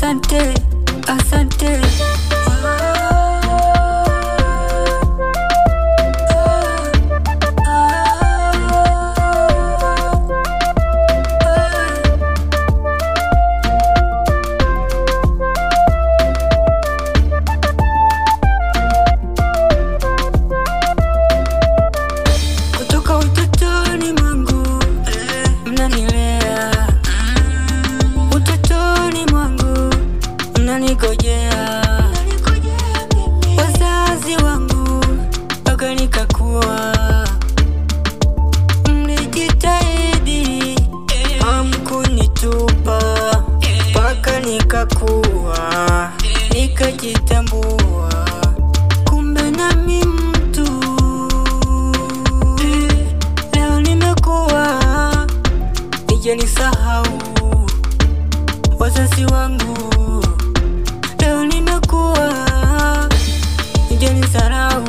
asante, asante. Kutoka utotoni mwangu mnanilea, utotoni mwangu mnanigojea, wazazi wangu mpaka nikakua, mlijitahidi hamkunitupa mpaka nikakua, nikajitambua, kumbe nami mtu. Leo nimekuwa, nijanisahau wazazi wangu. Leo nimekuwa, nijanisahau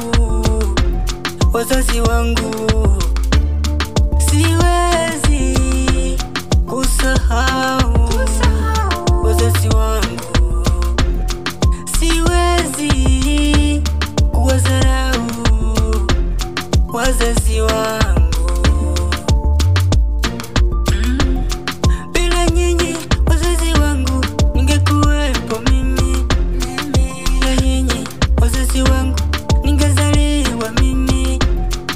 wazazi wangu. Siwezi kusahau wazazi wangu, siwezi kuwadharau wazazi wangu. Bila nyinyi wazazi wangu ningekuwepo mimi, bila nyinyi wazazi wangu ningezaliwa mimi,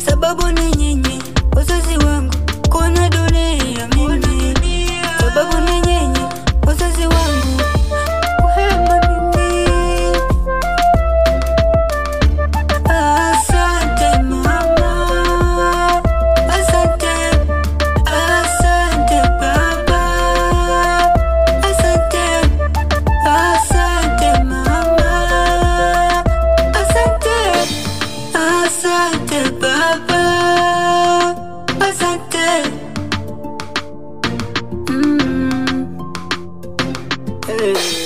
sababu ni nyinyi wazazi wangu kuona dunia mimi, sababu ni nyinyi wazazi wangu kuhema mimi. Asante mama, asante, asante baba, asante, asante mama, asante, asante baba, asante. Hey.